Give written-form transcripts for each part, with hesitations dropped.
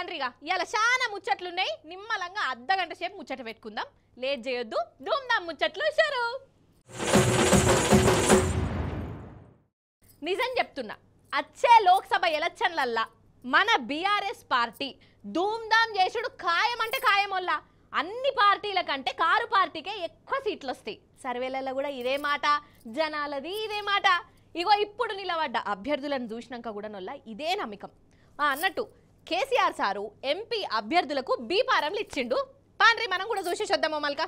పాండ్రిగా ఇలా చాలా ముచ్చట్లున్నాయి. నిమ్మలంగా అర్ధగంట సేపు ముచ్చట పెట్టుకుందాం. లేట్ చేయొద్దు. ధూమ్ధాం ముచ్చట్లు షురు. నిజం చెప్తున్నా, వచ్చే లోక్సభ ఎలక్షన్లల్లా మన బీఆర్ఎస్ పార్టీ ధూమ్ధాం చేసుడు ఖాయం అంటే ఖాయమొల్లా. అన్ని పార్టీల కంటే కారు పార్టీకే ఎక్కువ సీట్లు వస్తాయి. సర్వేలలో కూడా ఇదే మాట, జనాలది ఇదే మాట. ఇగో ఇప్పుడు నిలబడ్డ అభ్యర్థులను చూసినాక కూడా నొల్ల ఇదే నమ్మకం. అన్నట్టు కేసీఆర్ సారు ఎంపీ అభ్యర్థులకు బీపారంలు ఇచ్చిండు. పాండ్రి మనం కూడా చూసి చూద్దామో మల్కా.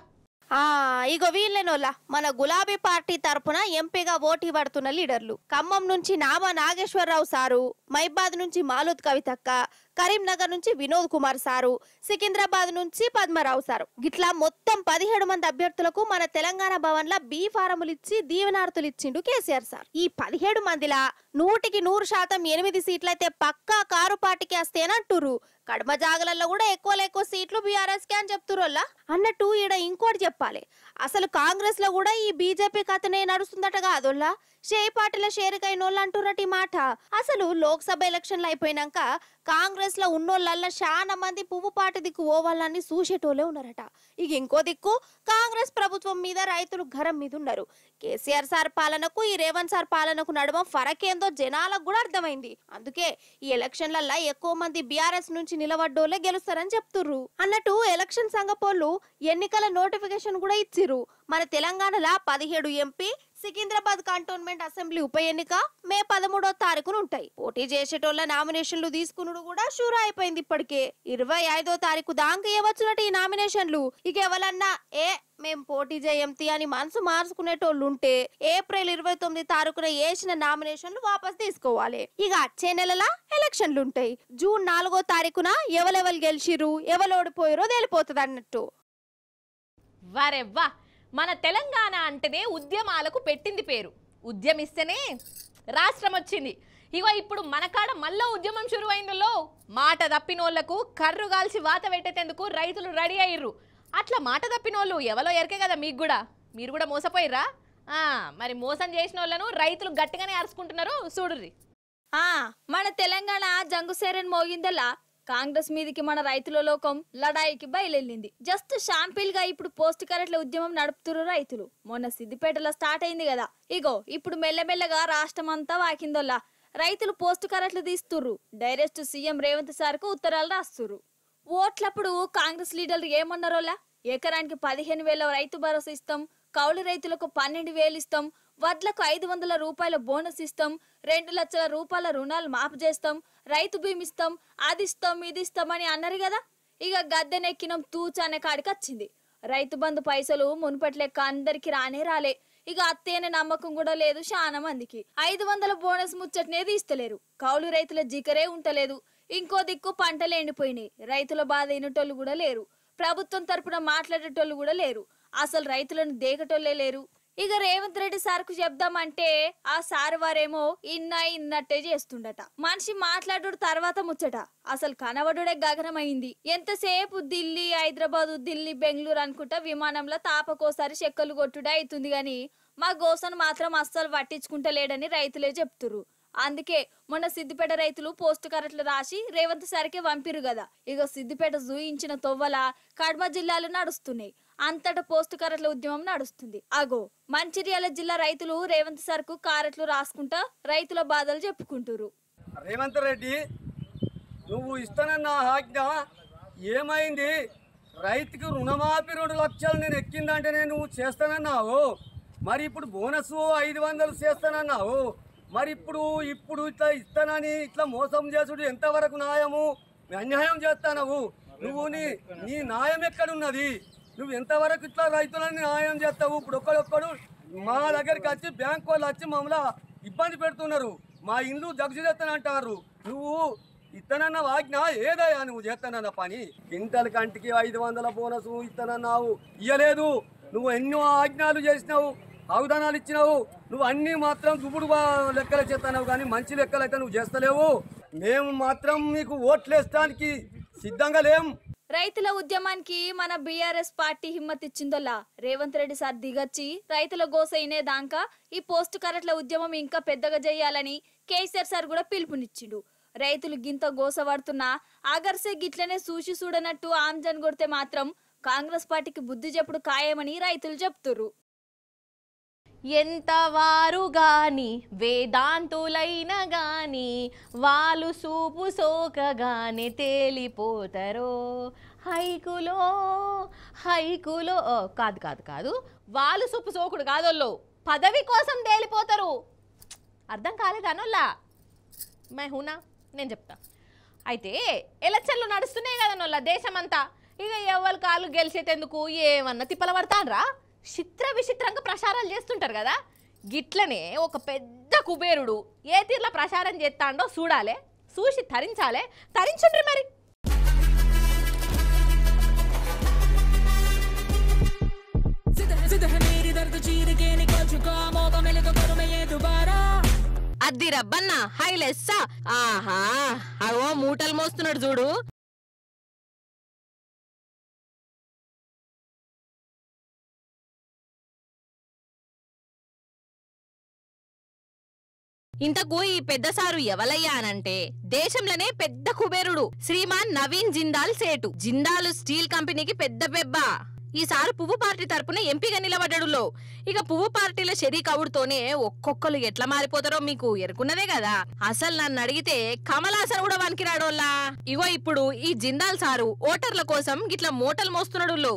ఇగో వీళ్ళనోళ్ళ మన గులాబీ పార్టీ తరపున ఎంపీగా ఓటీ పడుతున్న లీడర్లు. ఖమ్మం నుంచి నామా నాగేశ్వరరావు సారు, మైబాద్ నుంచి మాలుద్ కవితక్క, కరీంనగర్ నుంచి వినోద్ కుమార్ సారు, సికింద్రాబాద్ నుంచి పద్మరావు సారు. గిట్లా మొత్తం 17 మంది అభ్యర్థులకు మన తెలంగాణ భవన్ లా బీ ఫారములు ఇచ్చి దీవెనార్తులు ఇచ్చిండు కేసీఆర్ సార్. ఈ 17 మందిలా 100% 8 సీట్లయితే పక్కా కారు పార్టీకి వస్తేనని అంటుర్రు. కడమ జాగలలో కూడా ఎక్కువ సీట్లు బీఆర్ఎస్ కి అని చెప్తుర్రోళ్ళ. అన్నట్టు ఈడ ఇంకోటి చెప్పాలి, అసలు కాంగ్రెస్ లో కూడా ఈ బీజేపీ కథనే నడుస్తుందట కాదోళ్ళ. షేర్ పార్టీల షేరుకైనోళ్ళు అంటున్నట్టు మాట. అసలు లోక్సభ ఎలక్షన్లు అయిపోయినాక కాంగ్రెస్ లో ఉన్నోళ్ళ చాలా మంది పువ్వు పార్టీ దిక్కు ఓవాళ్ళని చూసేటోళ్ళే ఉన్నారట. ఇక ఇంకో దిక్కు కాంగ్రెస్ ప్రభుత్వం మీద రైతులు గరం మీద ఉన్నారు. కేసీఆర్ సార్ పాలనకు ఈ రేవంత్ సార్ పాలనకు నడుమ ఫరకేందో జనాలకు కూడా అర్థమైంది. అందుకే ఈ ఎలక్షన్లల్లా ఎక్కువ మంది బీఆర్ఎస్ నుంచి నిలబడ్డోళ్ళే గెలుస్తారని చెప్తుర్రు. అన్నట్టు ఎలక్షన్ సంఘపోళ్ళు ఎన్నికల నోటిఫికేషన్ కూడా ఇచ్చిర్రు. మన తెలంగాణలో 17 ఎంపీ, సికింద్రాబాద్ కంటోన్మెంట్ అసెంబ్లీ ఉప ఎన్నిక మే 13వ తారీఖున ఉంటాయి. పోటీ చేసేటోళ్ళ నామినేషన్లు తీసుకునుడు కూడా షూర్ అయిపోయింది. ఇప్పటికే 25వ తారీఖు దాకా ఇవ్వచ్చునట్టు ఈ నామినేషన్లు. ఇక ఎవరన్నా మేం పోటీ చేయంతి అని మనసు మార్చుకునేటోళ్ళు ఉంటే ఏప్రిల్ 29 తారీఖున వేసిన నామినేషన్లు వాపస్ తీసుకోవాలి. ఇక వచ్చే నెలల ఎలక్షన్లు ఉంటాయి. జూన్ 4వ తారీఖున ఎవరెవరు గెలిచిరు ఎవరు ఓడిపోయారో తెలిపోతుంది అన్నట్టు. వరెవ్వా, మన తెలంగాణ అంటేనే ఉద్యమాలకు పెట్టింది పేరు. ఉద్యమిస్తేనే రాష్ట్రం వచ్చింది. ఇగో ఇప్పుడు మనకాడ మళ్ళా ఉద్యమం షురువైందో. మాట తప్పినోళ్లకు కర్రు కాల్చి వాత పెట్టేందుకు రైతులు రెడీ అయ్యిర్రు. అట్లా మాట తప్పినోళ్ళు ఎవరో ఎరకే కదా మీకు కూడా. మీరు కూడా మోసపోయిర్రా? మరి మోసం చేసిన వాళ్ళను రైతులు గట్టిగానే అరుచుకుంటున్నారు చూడుర్రి. మన తెలంగాణ జంగుసేరన్ మోగిందల్లా కాంగ్రెస్ మీదికి మన రైతుల లోకం లడాయికి బయలుదేరింది. జస్ట్ షాంపిల్ గా ఇప్పుడు పోస్ట్ కరెంట్ల ఉద్యమం నడుపుతున్నారు రైతులు. మొన్న సిద్దిపేటలో స్టార్ట్ అయింది కదా, ఇగో ఇప్పుడు మెల్లమెల్లగా రాష్ట్రం అంతా వాకిందోల్లా రైతులు పోస్ట్ కరెంట్లు తీస్తుర్రు. డైరెక్ట్ సీఎం రేవంత్ సార్ కు ఉత్తరాలు రాస్తుర్రు. ఓట్లప్పుడు కాంగ్రెస్ లీడర్లు ఏమన్నారోలా, ఎకరానికి 15,000 రైతు భరోసా ఇస్తాం, కౌలు రైతులకు 12,000 ఇస్తాం, వడ్లకు 500 రూపాయల బోనస్ ఇస్తాం, 2 లక్షల రూపాయల రుణాలు మాఫ్ చేస్తాం, రైతు బీమా ఇస్తాం, అది ఇస్తాం ఇది ఇస్తామని అన్నారు కదా. ఇక గద్దెనెక్కినం తూచానే కాడికి వచ్చింది. రైతు బంధు పైసలు మునుపటి లెక్క అందరికి రాలే. ఇక అత్తేనే నమ్మకం కూడా లేదు చాలా మందికి. 500 బోనస్ ముచ్చటనేది ఇస్తలేరు. కౌలు రైతుల జికరే ఉంటలేదు. ఇంకో దిక్కు పంటలు ఎండిపోయినాయి. రైతుల బాధ వినటోళ్ళు కూడా లేరు. ప్రభుత్వం తరపున మాట్లాడేటోళ్ళు కూడా లేరు. అసలు రైతులను దేకటోళ్లే లేరు. ఇక రేవంత్ రెడ్డి సార్కు చెప్దామంటే ఆ సార్ వారేమో ఇన్నట్టే చేస్తుండట. మనిషి మాట్లాడు తర్వాత ముచ్చట అసలు కనబడుడే గగనమైంది. ఎంతసేపు ఢిల్లీ హైదరాబాద్ ఢిల్లీ బెంగళూరు అనుకుంటా విమానంలో తాపకోసారి చెక్కలు కొట్టుడే అవుతుంది గాని మా గోసను మాత్రం అస్సలు పట్టించుకుంటలేడని రైతులే చెప్తురు. అందుకే మొన్న సిద్దిపేట రైతులు పోస్ట్ కరెంట్లు రాసి రేవంత్ సార్కే పంపిరు కదా. ఇక సిద్దిపేట జూయించిన తొవ్వల కడమ జిల్లాలు నడుస్తున్నాయి. అంతటా పోస్ట్ కరెంట్ల ఉద్యమం నడుస్తుంది. అగో మంచిర్యాల జిల్లా రైతులు రేవంత్ సార్ కు కారెట్లు రాసుకుంటా రైతుల బాధలు చెప్పుకుంటారు. రేవంత్ రెడ్డి, నువ్వు ఇస్తానన్న ఆజ్ఞ ఏమైంది? రైతుకు రుణమాఫీ 2 లక్షలు నేను ఎక్కిందంటే నువ్వు చేస్తానన్నావు. మరి ఇప్పుడు బోనస్ 500 చేస్తానన్నావు. మరి ఇప్పుడు ఇట్లా ఇస్తానని ఇట్లా మోసం చేసుడు ఎంతవరకు న్యాయము? అన్యాయం చేస్తానవు నువ్వు. నీ న్యాయం ఎక్కడున్నది? నువ్వు ఎంతవరకు ఇట్లా రైతులని న్యాయం చేస్తావు? ఇప్పుడు ఒక్కడొక్కడు మా దగ్గరికి వచ్చి బ్యాంక్ వాళ్ళు వచ్చి మమ్మల్ని ఇబ్బంది పెడుతున్నారు. మా ఇల్లు జగజెత్తానంటారు. నువ్వు ఇస్తానన్న ఆజ్ఞ ఏదయ్యా? నువ్వు చేస్తానన్న పని క్వింటల్ కంటికి 500 బోనస్ ఇస్తానన్నావు, ఇయ్యలేదు. నువ్వు ఎన్నో ఆజ్ఞలు చేసినావు, అవధానాలు ఇచ్చినావు. నువ్వు అన్ని మాత్రం దుబ్బుడు లెక్కలు చేస్తున్నావు కానీ మంచి లెక్కలు అయితే నువ్వు చేస్తలేవు. మేము మాత్రం నీకు ఓట్లేస్తానికి సిద్ధంగా లేం. రైతుల ఉద్యమానికి మన బీఆర్ఎస్ పార్టీ హిమ్మత్ ఇచ్చిందోలా రేవంత్ రెడ్డి సార్ దిగచ్చి రైతుల గోస అయినేదాకా ఈ పోస్ట్ కరెంట్ల ఉద్యమం ఇంకా పెద్దగా చేయాలని కేసీఆర్ సార్ కూడా పిలుపునిచ్చిండు. రైతులు గింత గోసపడుతున్నా ఆగర్సే గిట్లనే చూసి చూడనట్టు ఆమ్జన్ కొడితే మాత్రం కాంగ్రెస్ పార్టీకి బుద్ధి చెప్పుడు ఖాయమని రైతులు చెప్తుర్రు. ఎంత వారు గాని వేదాంతులైన గాని వాళ్ళు సూపు సోకగానే తేలిపోతారో హైకులో హైకులో కాదు కాదు కాదు వాళ్ళు సూపు సోకుడు కాదోళ్ళు పదవి కోసం తేలిపోతారు. అర్థం కాలేదనోళ్ళా హూనా నేను చెప్తా. అయితే ఎలక్షన్లు నడుస్తున్నాయి కదనోళ్ళ దేశమంతా. ఇక ఎవరి కాళ్ళు గెలిచేటందుకు ఏమన్నా తిప్పల పడతాన్రా చిత్ర విచిత్రంగా ప్రచారాలు చేస్తుంటారు కదా. గిట్లనే ఒక పెద్ద కుబేరుడు ఏ తీర్ల ప్రచారం చేస్తాడో చూడాలి, చూసి తరించాలి, తరించుండ్రి మరి. అద్ది రబ్బన్న హైలెస్సా ఆహా అవో మూటలు మోస్తున్నాడు చూడు. ఇంతకు ఈ పెద్ద సారు ఎవలయ్యా అనంటే దేశంలోనే పెద్ద కుబేరుడు శ్రీమాన్ నవీన్ జిందాల్ సేటు. జిందాల్ స్టీల్ కంపెనీకి పెద్ద పెబ్బ. ఈసారి పువ్వు పార్టీ తరపున ఎంపీగా నిలబడ్డాడులో. ఇక పువ్వు పార్టీల షరీక్ అవుడుతోనే ఒక్కొక్కరు ఎట్లా మారిపోతారో మీకు ఎరుకున్నదే కదా. అసలు నన్ను అడిగితే కమలాసన్ కూడా వనికిరాడోల్లా. ఇగో ఇప్పుడు ఈ జిందాల్ సారు ఓటర్ల కోసం గిట్లా మూటలు మోస్తున్నాడు.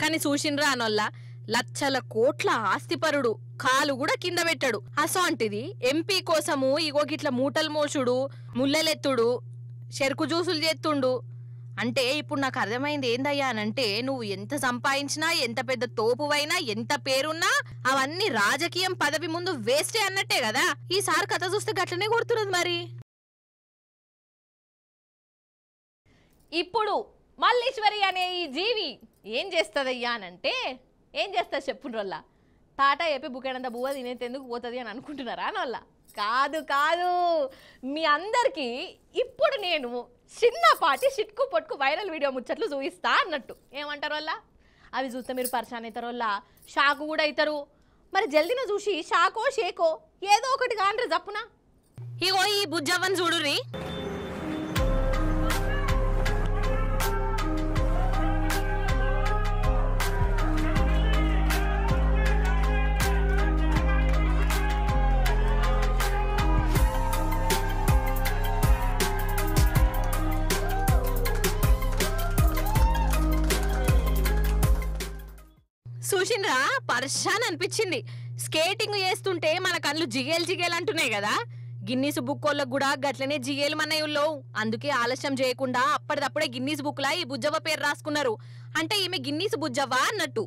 కానీ చూసిండ్రా అనొల్లా లక్షల కోట్ల ఆస్తిపరుడు కాలు కూడా కింద పెట్టాడు. అసోంటిది ఎంపీ కోసము ఇగో గిట్ల మూటలు మోసుడు, ముల్లెలెత్తుడు, చెరుకు జ్యూసులు చేస్తుండు. అంటే ఇప్పుడు నాకు అర్థమైంది ఏందయ్యా అనంటే నువ్వు ఎంత సంపాదించినా, ఎంత పెద్ద తోపువైనా, ఎంత పేరున్నా అవన్నీ రాజకీయం పదవి ముందు వేస్టే అన్నట్టే కదా. ఈసారి కథ చూస్తే గట్లనే కొడుతున్నది మరి. ఇప్పుడు మల్లీశ్వరి అనే ఈ జీవి ఏం చేస్తుందయ్యా అనంటే ఏం చేస్తా చెప్పుండ్రోల్లా తాట చెప్పి బుకేనంత బువ్వ తినేందుకు పోతుంది అని అనుకుంటున్నారా అనోళ్ళ. కాదు కాదు, మీ అందరికీ ఇప్పుడు నేను చిన్నపాటి చిట్కు పొట్టుకు వైరల్ వీడియో ముచ్చట్లు చూపిస్తా అన్నట్టు. ఏమంటారు వాళ్ళ అవి చూస్తే మీరు పరిశాన్ అవుతారు, వాళ్ళ షాకు కూడా అవుతారు. మరి జల్దిన చూసి షాకో షేకో ఏదో ఒకటి కాండ్రి జప్పునా. ఇగో ఈ బుజ్జవ్వని చూడుర్రి. చూసిండ్రా పర్షాన్ అనిపించింది. స్కేటింగ్ చేస్తుంటే మన కళ్ళు జిగేలు జిగేలు అంటున్నాయి కదా. గిన్నీస్ బుక్ వాళ్ళకు కూడా గట్లనే జిగేలు మన్నాయుల్లో. అందుకే ఆలస్యం చేయకుండా అప్పటిదప్పుడే గిన్నీస్ బుక్ లా ఈ బుజ్జవ్వ పేరు రాసుకున్నారు. అంటే ఈమె గిన్నీస్ బుజ్జవ్వ అన్నట్టు.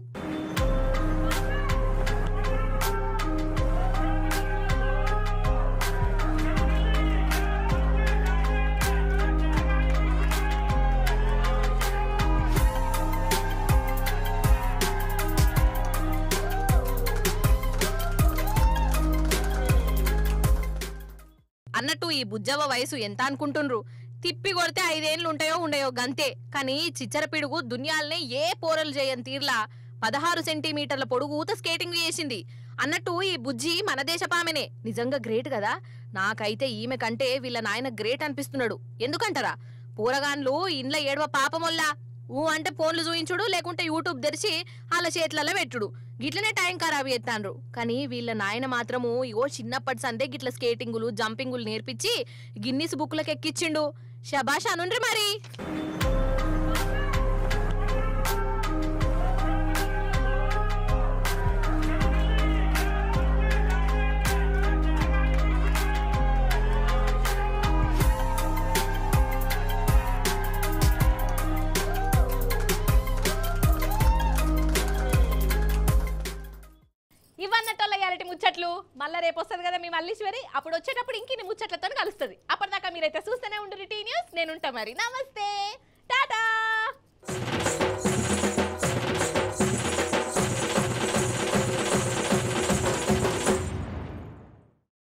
అన్నట్టు ఈ బుజ్జవ్వ వయసు ఎంత అనుకుంటుండ్రు? తిప్పి కొడితే 5 ఏళ్ళు ఉంటాయో ఉండయో గంతే. కానీ చిచ్చర పిడుగు దునియాలనే ఏ పోరలు చేయని తీర్లా 16 సెంటీమీటర్ల పొడుగుత స్కేటింగ్ చేసింది. అన్నట్టు ఈ బుజ్జి మన దేశపామెనే. నిజంగా గ్రేట్ కదా. నాకైతే ఈమె కంటే వీళ్ళ నాయన గ్రేట్ అనిపిస్తున్నాడు. ఎందుకంటారా పోరగాన్లు ఇండ్ల ఏడవ పాపమొల్లా అంటే ఫోన్లు చూయించుడు, లేకుంటే యూట్యూబ్ తెరిచి వాళ్ళ చేతులలో పెట్టుడు. గిట్లనే టైం ఖరాబ్ చేస్తాండ్రు. కానీ వీళ్ళ నాయన మాత్రము ఇగో చిన్నప్పటి సందే గిట్ల స్కేటింగులు, జంపింగులు నేర్పించి గిన్నీస్ బుక్లకు ఎక్కిచ్చిండు. శబాష్ అనుండ్రి మరి. ఇవన్నట్టోళ్ళ యాలిటీ ముచ్చట్లు. మళ్ళీ రేపు వస్తుంది కదా మీ మల్లీశ్వరి. అప్పుడు వచ్చేటప్పుడు ఇంకిన్ని ముచ్చట్లతో కలుస్తుంది. అప్పటిదాకా మీరైతే చూస్తూనే ఉండు టీ న్యూస్. నేను ఉంటా మరి. నమస్తే, టాటా.